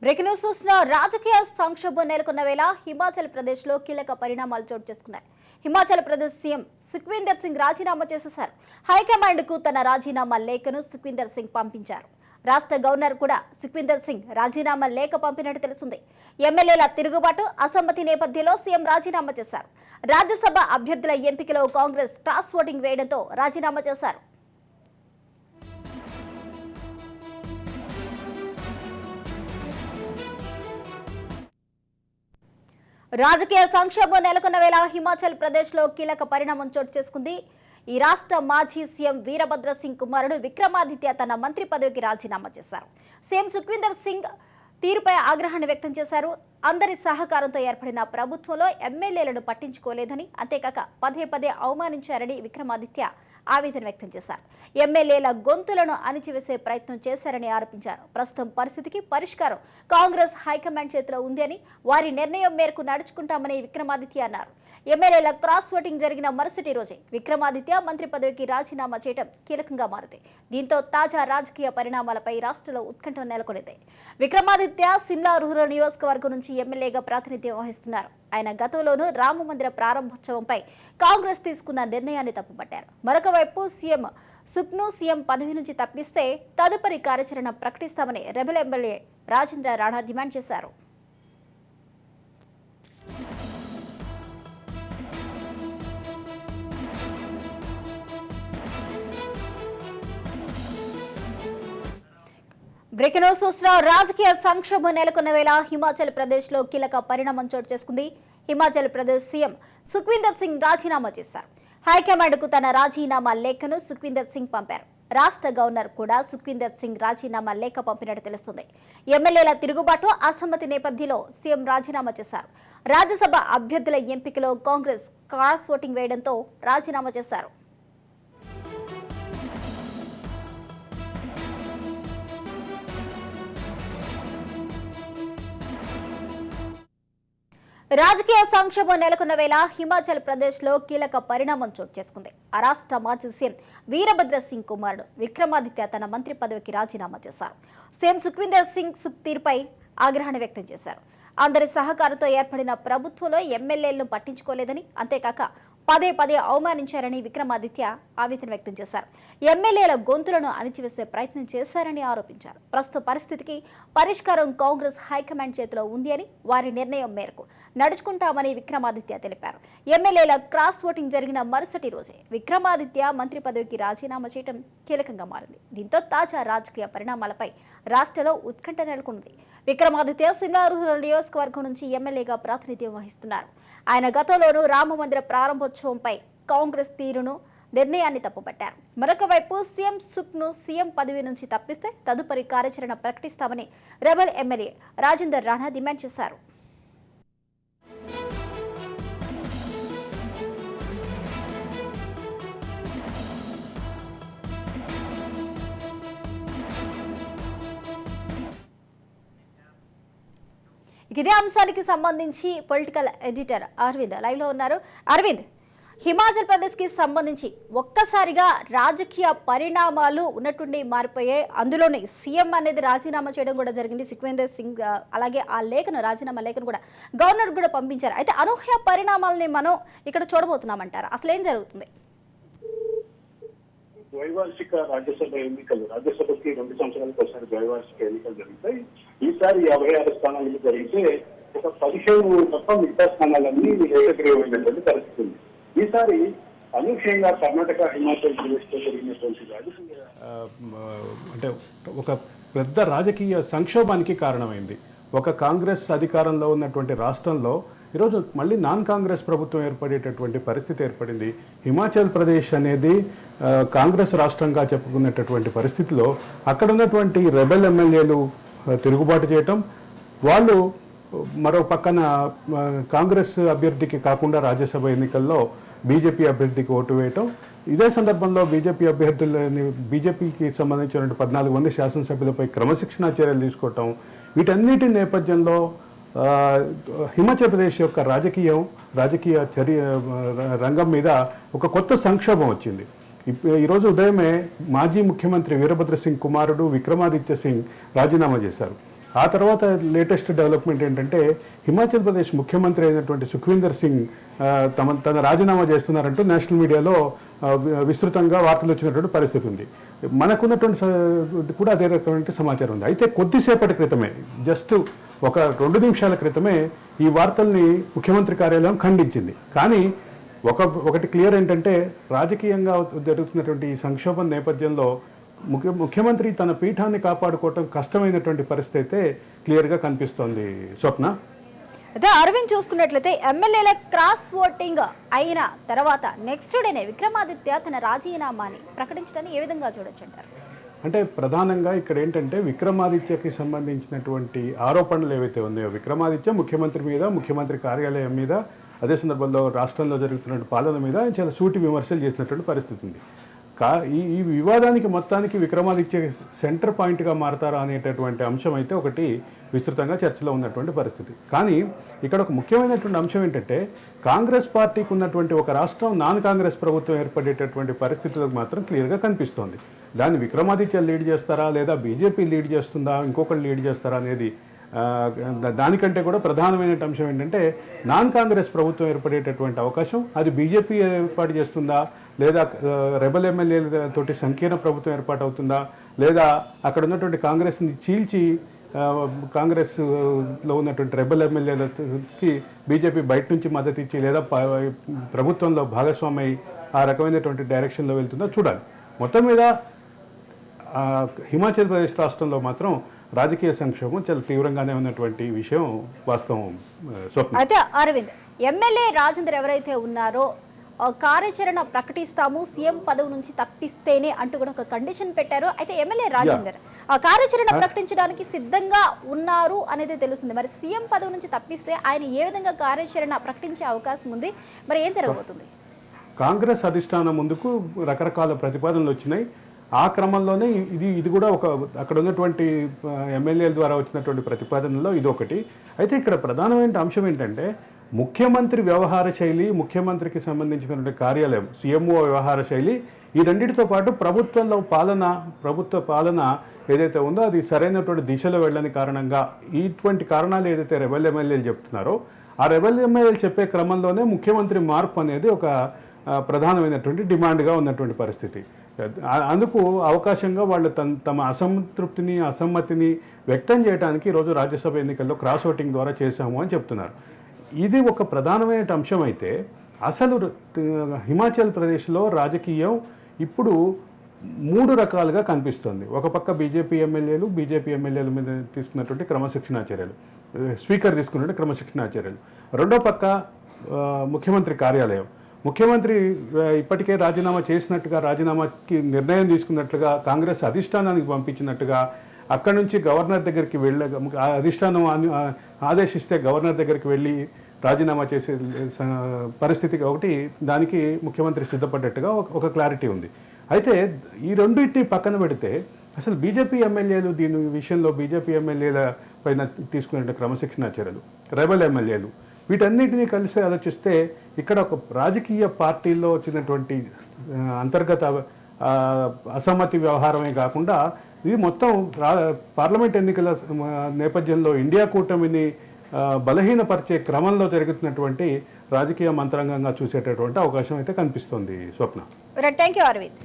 Breaking news చూసిన రాజకీయ సంక్షోభం నెలకొన్న వేళ హిమాచల్ ప్రదేశ్ లో కీలక పరిణామాలు చోటు చేసుకున్నాయి. హిమాచల్ ప్రదేశ్ సీఎం సుఖ్వీందర్ సింగ్ రాజీనామా చేసేశారు. హైకమాండ్ కు తన రాజీనామా లేఖను సుఖ్వీందర్ సింగ్ పంపించారు. రాష్ట్ర గవర్నర్ కూడా సుఖ్వీందర్ సింగ్ రాజీనామా లేఖ పంపినట్టు తెలుస్తుంది. ఎమ్మెల్యేల తిరుగుబాటు, అసమ్మతి నేపథ్యంలో సీఎం రాజీనామా చేశారు. రాజ్యసభ అభ్యర్థుల ఎంపికలో కాంగ్రెస్ క్రాస్ ఓటింగ్ వేయడంతో రాజీనామా చేశారు. రాజకీయ సంక్షోభం నెలకొన్న వేళ హిమాచల్ ప్రదేశ్ లో కీలక పరిణామం చోటు చేసుకుంది. ఈ రాష్ట్ర మాజీ సీఎం వీరభద్ర సింగ్ కుమారుడు విక్రమాదిత్య తన మంత్రి పదవికి రాజీనామా చేశారు. సీఎం సుఖ్వీందర్ సింగ్ తీరుపై ఆగ్రహాన్ని వ్యక్తం చేశారు. అందరి సహకారంతో ఏర్పడిన ప్రభుత్వంలో ఎమ్మెల్యేలను పట్టించుకోలేదని, అంతేకాక పదే పదే అవమానించారని విక్రమాదిత్య ఆవేదన వ్యక్తం చేశారు. ఎమ్మెల్యేల గొంతులను అణిచివేసే ప్రయత్నం చేశారని ఆరోపించారు. ప్రస్తుతం పరిస్థితికి పరిష్కారం కాంగ్రెస్ హైకమాండ్ చేతిలో ఉంది అని, వారి నిర్ణయం మేరకు నడుచుకుంటామని విక్రమాదిత్య అన్నారు. ఎమ్మెల్యేల క్రాస్ ఓటింగ్ జరిగిన మరుసటి రోజే విక్రమాదిత్య మంత్రి పదవికి రాజీనామా చేయడం కీలకంగా మారింది. దీంతో తాజా రాజకీయ పరిణామాలపై రాష్ట్రంలో ఉత్కంఠ నెలకొంది. విక్రమాదిత్య సిమ్లా రూరల్ నియోజకవర్గం నుంచి ఎమ్మెల్యేగా ప్రాతినిధ్యం వహిస్తున్నారు. ఆయన గతంలోనూ రామ మందిర ప్రారంభోత్సవంపై కాంగ్రెస్ తీసుకున్న నిర్ణయాన్ని తప్పుపట్టారు. మరొక వైపు సీఎం సుఖ్ను సీఎం పదవి నుంచి తప్పిస్తే తదుపరి కార్యాచరణ ప్రకటిస్తామని rebel MLA Rajendra Rana demand చేశారు. బ్రేకింగ్ న్యూస్ చూస్తున్నాం. రాజకీయ సంక్షోభం నెలకొన్న వేళ హిమాచల్ ప్రదేశ్ లో కీలక పరిణామం చోటు చేసుకుంది. హిమాచల్ ప్రదేశ్ సీఎం సుఖ్వీందర్ సింగ్ రాజీనామా చేశారు. హైకమాండ్ కు తన రాజీనామా లేఖను సుఖ్వీందర్ సింగ్ పంపారు. రాష్ట్ర గవర్నర్ కూడా సుఖ్వీందర్ సింగ్ రాజీనామా లేఖ పంపినట్టు తెలుస్తుంది. ఎమ్మెల్యేల తిరుగుబాటు, అసమ్మతి నేపథ్యంలో సీఎం రాజీనామా చేశారు. రాజ్యసభ అభ్యర్థుల ఎంపికలో కాంగ్రెస్ క్రాస్ ఓటింగ్ వేయడంతో రాజీనామా చేశారు. రాజకీయ సంక్షోభం నెలకొన్న వేళ హిమాచల్ ప్రదేశ్ లో కీలక పరిణామం చోటు చేసుకుంది. ఆ రాష్ట్ర మాజీ సీఎం వీరభద్ర సింగ్ కుమారుడు విక్రమాదిత్య తన మంత్రి పదవికి రాజీనామా చేశారు. సీఎం సుఖ్వీందర్ సింగ్ తీరుపై ఆగ్రహాన్ని వ్యక్తం చేశారు. అందరి సహకారంతో ఏర్పడిన ప్రభుత్వంలో ఎమ్మెల్యేలను పట్టించుకోలేదని, అంతేకాక పదే పదే అవమానించారని విక్రమాదిత్య ఆవేదన వ్యక్తం చేశారు. ఎమ్మెల్యేల గొంతులను అణిచివేసే ప్రయత్నం చేశారని ఆరోపించారు. ప్రస్తుత పరిస్థితికి పరిష్కారం కాంగ్రెస్ హైకమాండ్ చేతిలో ఉంది అని, వారి నిర్ణయం మేరకు నడుచుకుంటామని విక్రమాదిత్య తెలిపారు. ఎమ్మెల్యేల క్రాస్ ఓటింగ్ జరిగిన మరుసటి రోజే విక్రమాదిత్య మంత్రి పదవికి రాజీనామా చేయడం కీలకంగా మారింది. దీంతో తాజా రాజకీయ పరిణామాలపై రాష్ట్రంలో ఉత్కంఠ నెలకొంది. విక్రమాదిత్య సిమ్లా రూరల్ నియోజకవర్గం నుంచి ఎమ్మెల్యేగా ప్రాతినిధ్యం వహిస్తున్నారు. ఆయన గతంలోనూ రామ మందిర ప్రారంభోత్సవంపై కాంగ్రెస్ నిర్ణయాన్ని తప్పుపట్టారు. మరొక వైపు సీఎం సుఖ్ను సీఎం పదవి నుంచి తప్పిస్తే తదుపరి కార్యాచరణ ప్రకటిస్తామని rebel MLA Rajender Rana demand చేశారు. ఇదే అంశానికి సంబంధించి పొలిటికల్ ఎడిటర్ అరవింద్ లైవ్ లో ఉన్నారు. అరవింద్, హిమాచల్ ప్రదేశ్ కి సంబంధించి ఒక్కసారిగా రాజకీయ పరిణామాలు ఉన్నట్టుండి మారిపోయాయి. అందులోనే సీఎం అనేది రాజీనామా చేయడం కూడా జరిగింది. సుఖ్వీందర్ సింగ్ అలాగే ఆ లేఖను, రాజీనామా లేఖను కూడా గవర్నర్ కూడా పంపించారు. అయితే అనూహ్య పరిణామాలని మనం ఇక్కడ చూడబోతున్నామంటారా? అసలు ఏం జరుగుతుంది? ద్వైవార్షిక రాజ్యసభ ఎన్నికలు, రాజ్యసభకి 2 సంవత్సరాలకు ఒకసారి ద్వైవార్షిక ఎన్నికలు జరుగుతాయి. ఈసారి 56 స్థానాలు జరిగితే ఒక 15 తప్ప మిగతా స్థానాలన్నీ ఏకగ్రీవమైనటువంటి పరిస్థితి ఉంది. ఈసారి అనూహ్యంగా కర్ణాటక, హిమాచల్ ప్రదేశ్ లో జరిగినటువంటి రాజకీయ అంటే ఒక పెద్ద రాజకీయ సంక్షోభానికి కారణమైంది. ఒక కాంగ్రెస్ అధికారంలో ఉన్నటువంటి రాష్ట్రంలో ఈరోజు మళ్ళీ నాన్ కాంగ్రెస్ ప్రభుత్వం ఏర్పడేటటువంటి పరిస్థితి ఏర్పడింది. హిమాచల్ ప్రదేశ్ అనేది కాంగ్రెస్ రాష్ట్రంగా చెప్పుకునేటటువంటి పరిస్థితిలో అక్కడ ఉన్నటువంటి రెబెల్ ఎమ్మెల్యేలు తిరుగుబాటు చేయటం, వాళ్ళు మరో పక్కన కాంగ్రెస్ అభ్యర్థికి కాకుండా రాజ్యసభ ఎన్నికల్లో బీజేపీ అభ్యర్థికి ఓటు వేయటం, ఇదే సందర్భంలో బీజేపీకి సంబంధించినటువంటి 14 మంది శాసనసభ్యులపై క్రమశిక్షణా చర్యలు తీసుకోవటం, వీటన్నిటి నేపథ్యంలో హిమాచల్ ప్రదేశ్ యొక్క రాజకీయ రంగం మీద ఒక కొత్త సంక్షోభం వచ్చింది. ఈరోజు ఉదయమే మాజీ ముఖ్యమంత్రి వీరభద్ర సింగ్ కుమారుడు విక్రమాదిత్య సింగ్ రాజీనామా చేశారు. ఆ తర్వాత లేటెస్ట్ డెవలప్మెంట్ ఏంటంటే హిమాచల్ ప్రదేశ్ ముఖ్యమంత్రి అయినటువంటి సుఖ్వీందర్ సింగ్ తన రాజీనామా చేస్తున్నారంటూ నేషనల్ మీడియాలో విస్తృతంగా వార్తలు వచ్చినటువంటి పరిస్థితి ఉంది. మనకున్నటువంటి కూడా అదే రకమైన సమాచారం ఉంది. అయితే కొద్దిసేపటి క్రితమే, జస్ట్ ఒక 2 నిమిషాల క్రితమే ఈ వార్తల్ని ముఖ్యమంత్రి కార్యాలయం ఖండించింది. కానీ ఒకటి క్లియర్ ఏంటంటే రాజకీయంగా జరుగుతున్నటువంటి ఈ సంక్షోభం నేపథ్యంలో ముఖ్యమంత్రి తన పీఠాన్ని కాపాడుకోవటం కష్టమైనటువంటి పరిస్థితి అయితే క్లియర్గా కనిపిస్తోంది స్వప్న. అయితే అరవింద్ చూసుకున్నట్లయితే ఎమ్మెల్యేల క్రాస్ ఓటింగ్ అయిన తర్వాత నెక్స్ట్ డేనే విక్రమాదిత్య తన రాజీనామాని ప్రకటించడాన్ని ఏ విధంగా చూడొచ్చు అంటారు? అంటే ప్రధానంగా ఇక్కడ ఏంటంటే విక్రమాదిత్యకి సంబంధించినటువంటి ఆరోపణలు ఏవైతే ఉన్నాయో, విక్రమాదిత్య ముఖ్యమంత్రి మీద, ముఖ్యమంత్రి కార్యాలయం మీద, అదే సందర్భంలో రాష్ట్రంలో జరుగుతున్న పాలన మీద ఆయన చాలా సూటి విమర్శలు చేసినటువంటి పరిస్థితి ఉంది. ఈ వివాదానికి మొత్తానికి విక్రమాదిత్య సెంటర్ పాయింట్గా మారతారా అనేటటువంటి అంశం అయితే ఒకటి విస్తృతంగా చర్చలో ఉన్నటువంటి పరిస్థితి. కానీ ఇక్కడ ఒక ముఖ్యమైనటువంటి అంశం ఏంటంటే కాంగ్రెస్ పార్టీకి ఉన్నటువంటి ఒక రాష్ట్రం నాన్ కాంగ్రెస్ ప్రభుత్వం ఏర్పడేటటువంటి పరిస్థితులకు మాత్రం క్లియర్గా కనిపిస్తోంది. దాన్ని విక్రమాదిత్య లీడ్ చేస్తారా, లేదా బీజేపీ లీడ్ చేస్తుందా, ఇంకొకరు లీడ్ చేస్తారా అనేది దానికంటే కూడా ప్రధానమైన అంశం ఏంటంటే నాన్ కాంగ్రెస్ ప్రభుత్వం ఏర్పడేటటువంటి అవకాశం అది బీజేపీ ఏర్పాటు చేస్తుందా, లేదా రెబల్ ఎమ్మెల్యేలతోటి సంకీర్ణ ప్రభుత్వం ఏర్పాటు అవుతుందా, లేదా అక్కడ ఉన్నటువంటి కాంగ్రెస్ని చీల్చి కాంగ్రెస్లో ఉన్నటువంటి రెబల్ ఎమ్మెల్యేలకి బీజేపీ బయట నుంచి మద్దతు ఇచ్చి లేదా ప్రభుత్వంలో భాగస్వామి ఆ రకమైనటువంటి డైరెక్షన్లో వెళ్తుందో చూడాలి. మొత్తం మీద హిమాచల్ ప్రదేశ్ రాష్ట్రంలో మాత్రం రాజకీయ సంక్షోభం చాలా తీవ్రంగానే ఉన్నటువంటి విషయం వాస్తవం స్వప్న. అయితే అరవింద్, ఎమ్మెల్యే రాజేందర్ ఎవరైతే ఉన్నారో కార్యాచరణ ప్రకటిస్తాము సీఎం పదవి నుంచి తప్పిస్తేనే అంటూ కూడా ఒక కండిషన్ పెట్టారు. అయితే ఎమ్మెల్యే రాజేందర్ ఆ కార్యాచరణ ప్రకటించడానికి సిద్ధంగా ఉన్నారు అనేది తెలుస్తుంది. మరి సీఎం పదవి నుంచి తప్పిస్తే ఆయన ఏ విధంగా కార్యాచరణ ప్రకటించే అవకాశం ఉంది, మరి ఏం జరగబోతుంది? కాంగ్రెస్ అధిష్టానం ముందుకు రకరకాల ప్రతిపాదనలు వచ్చినాయి. ఆ క్రమంలోనే ఇది కూడా ఒక అక్కడ ఉన్నటువంటి ఎమ్మెల్యేల ద్వారా వచ్చినటువంటి ప్రతిపాదనలో ఇది ఒకటి. అయితే ఇక్కడ ప్రధానమైన అంశం ఏంటంటే ముఖ్యమంత్రి వ్యవహార శైలి, ముఖ్యమంత్రికి సంబంధించినటువంటి కార్యాలయం సీఎంఓ వ్యవహార శైలి, ఈ రెండింటితో పాటు ప్రభుత్వ పాలన ఏదైతే ఉందో అది సరైనటువంటి దిశలో వెళ్ళని కారణంగా ఇటువంటి కారణాలు ఏదైతే రెబల్ ఎమ్మెల్యేలు చెప్తున్నారో ఆ రెబల్ ఎమ్మెల్యేలు చెప్పే క్రమంలోనే ముఖ్యమంత్రి మార్పు అనేది ఒక ప్రధానమైనటువంటి డిమాండ్గా ఉన్నటువంటి పరిస్థితి. అందుకు అవకాశంగా వాళ్ళు తమ అసంతృప్తిని, అసమ్మతిని వ్యక్తం చేయడానికి ఈరోజు రాజ్యసభ ఎన్నికల్లో క్రాస్ ఓటింగ్ ద్వారా చేశాము అని చెప్తున్నారు. ఇది ఒక ప్రధానమైన అంశం అయితే అసలు హిమాచల్ ప్రదేశ్లో రాజకీయం ఇప్పుడు 3 రకాలుగా కనిపిస్తుంది. ఒక పక్క బీజేపీ ఎమ్మెల్యేల మీద తీసుకున్నటువంటి క్రమశిక్షణా చర్యలు, స్పీకర్ తీసుకున్నటువంటి క్రమశిక్షణా చర్యలు. రెండో పక్క ముఖ్యమంత్రి కార్యాలయం, ముఖ్యమంత్రి ఇప్పటికే రాజీనామా చేసినట్టుగా, రాజీనామాకి నిర్ణయం తీసుకున్నట్లుగా, కాంగ్రెస్ అధిష్టానానికి పంపించినట్టుగా, అక్కడి నుంచి గవర్నర్ దగ్గరికి అధిష్టానం ఆదేశిస్తే గవర్నర్ దగ్గరికి వెళ్ళి రాజీనామా చేసే పరిస్థితి ఒకటి, దానికి ముఖ్యమంత్రి సిద్ధపడ్డట్టుగా ఒక క్లారిటీ ఉంది. అయితే ఈ రెండింటిని పక్కన పెడితే అసలు బీజేపీ ఎమ్మెల్యేలు దీని విషయంలో బీజేపీ ఎమ్మెల్యేల పైన తీసుకునే క్రమశిక్షణా చర్యలు, రెబల్ ఎమ్మెల్యేలు, వీటన్నిటినీ కలిసి ఆలోచిస్తే ఇక్కడ ఒక రాజకీయ పార్టీల్లో వచ్చినటువంటి అంతర్గత అసమ్మతి వ్యవహారమే కాకుండా ఇది మొత్తం పార్లమెంట్ ఎన్నికల నేపథ్యంలో ఇండియా కూటమిని బలహీనపరిచే క్రమంలో జరుగుతున్నటువంటి రాజకీయ మంత్రాంగంగా చూసేటటువంటి అవకాశం అయితే కనిపిస్తుంది స్వప్న. Thank you Arvind.